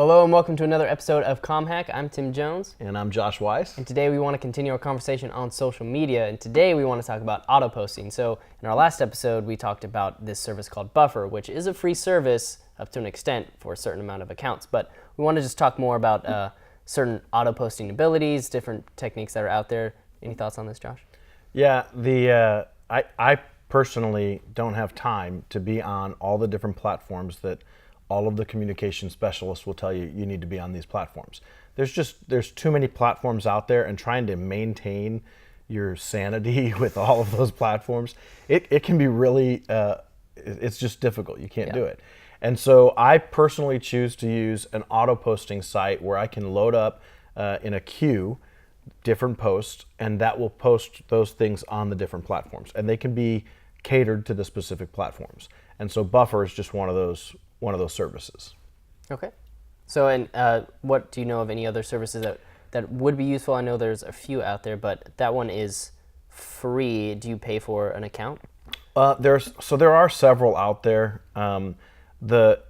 Hello and welcome to another episode of ComHack. I'm Tim Jones. And I'm Josh Weiss. And today we want to continue our conversation on social media. And today we want to talk about auto posting. So in our last episode, we talked about this service called Buffer, which is a free service up to an extent for a certain amount of accounts. But we want to just talk more about certain auto posting abilities, different techniques that are out there. Any thoughts on this, Josh? Yeah, I personally don't have time to be on all the different platforms that all of the communication specialists will tell you need to be on these platforms. There's too many platforms out there, and trying to maintain your sanity with all of those platforms, it can be really, it's just difficult. You can't do it. And so I personally choose to use an auto posting site where I can load up in a queue different posts, and that will post those things on the different platforms, and they can be catered to the specific platforms. And so Buffer is just one of those services. Okay. So, and what do you know of any other services that would be useful? I know there's a few out there, but that one is free. Do you pay for an account? There are several out there.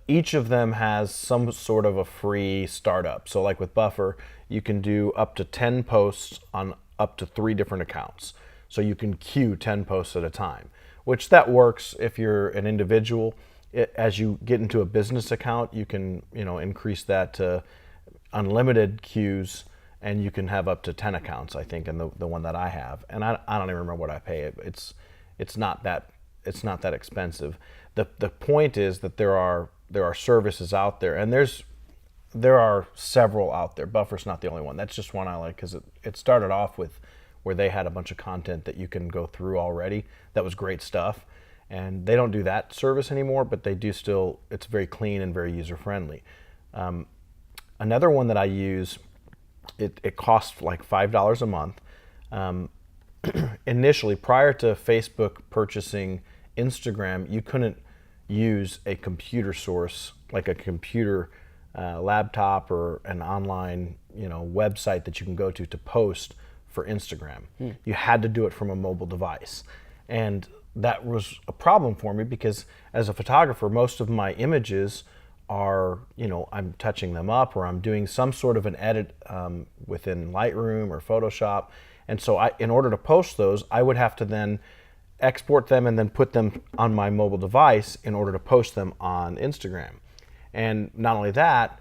Each of them has some sort of a free startup. So like with Buffer, you can do up to 10 posts on up to 3 different accounts. So you can queue 10 posts at a time, which that works if you're an individual. As you get into a business account, you can increase that to unlimited queues, and you can have up to 10 accounts, I think, and the one that I have. And I don't even remember what I pay. It's not that expensive. The point is that there are services out there, and there are several out there. Buffer's not the only one. That's just one I like because it started off with where they had a bunch of content that you can go through already. That was great stuff. And they don't do that service anymore, but they do still. It's very clean and very user-friendly. Another one that I use, it costs like $5 a month. Initially, prior to Facebook purchasing Instagram, you couldn't use a computer source, like a computer laptop or an online website that you can go to post for Instagram. You had to do it from a mobile device. And that was a problem for me because as a photographer, most of my images are, I'm touching them up or I'm doing some sort of an edit within Lightroom or Photoshop. And so in order to post those, I would have to then export them and then put them on my mobile device in order to post them on Instagram. And not only that,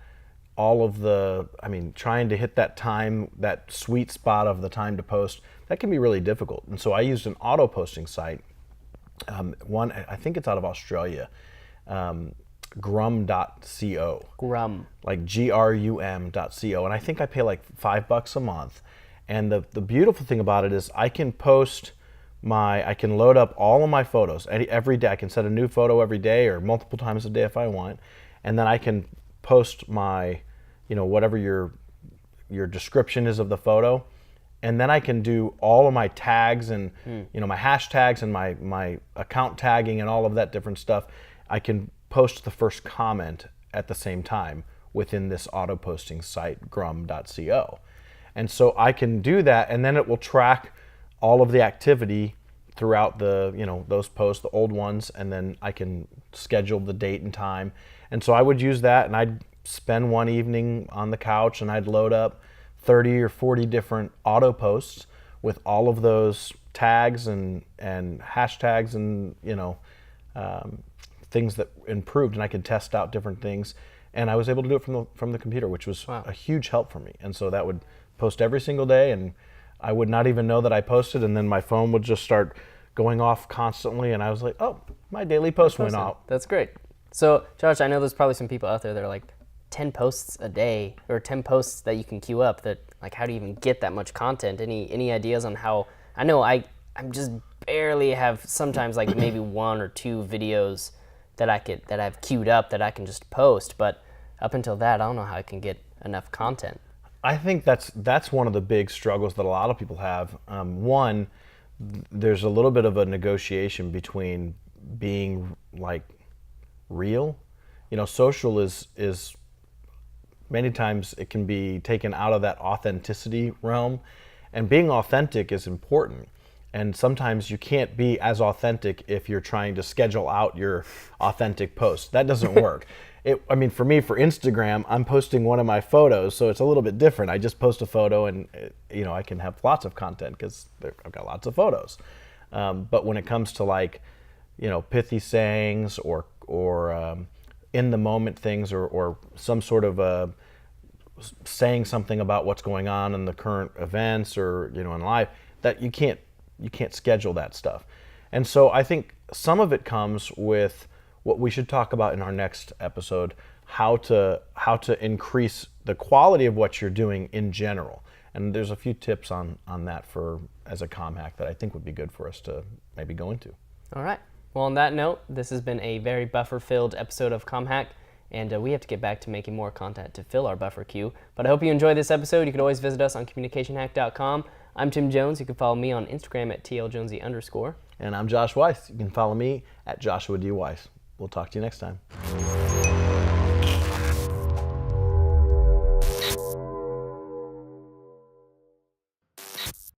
trying to hit that time, that sweet spot of the time to post, that can be really difficult. And so I used an auto posting site. One, I think it's out of Australia, grum.co. Grum. Like grum.co. And I think I pay like $5 a month. And the beautiful thing about it is I can load up all of my photos every day. I can set a new photo every day or multiple times a day if I want. And then I can post my, whatever your description is of the photo. And then I can do all of my tags and my hashtags and my account tagging and all of that different stuff. I can post the first comment at the same time within this auto posting site, grum.co. And so I can do that, and then it will track all of the activity throughout those posts, the old ones, and then I can schedule the date and time. And so I would use that, and I'd spend one evening on the couch and I'd load up 30 or 40 different auto posts with all of those tags and hashtags and things that improved, and I could test out different things, and I was able to do it from the computer, which was a huge help for me. And so that would post every single day, and I would not even know that I posted, and then my phone would just start going off constantly, and I was like, oh, my daily post went off. That's great. So Josh, I know there's probably some people out there that are like 10 posts a day or 10 posts that you can queue up. That, like, how do you even get that much content? Any ideas on how? I know I'm just barely have sometimes like maybe 1 or 2 videos that I've queued up that I can just post, but up until that, I don't know how I can get enough content. I think that's one of the big struggles that a lot of people have. One, there's a little bit of a negotiation between being like real. Social is many times it can be taken out of that authenticity realm, and being authentic is important. And sometimes you can't be as authentic if you're trying to schedule out your authentic post. That doesn't work. I mean, for me, for Instagram, I'm posting one of my photos, so it's a little bit different. I just post a photo, and I can have lots of content because I've got lots of photos. But when it comes to like, pithy sayings or in the moment things, or some sort of saying something about what's going on in the current events or in life, that you can't schedule that stuff. And so I think some of it comes with what we should talk about in our next episode, how to increase the quality of what you're doing in general. And there's a few tips on that as a ComHack that I think would be good for us to maybe go into. All right. Well, on that note, this has been a very buffer-filled episode of ComHack, and we have to get back to making more content to fill our buffer queue. But I hope you enjoyed this episode. You can always visit us on communicationhack.com. I'm Tim Jones. You can follow me on Instagram at @TLJonesy_. And I'm Josh Weiss. You can follow me at Joshua D. Weiss. We'll talk to you next time.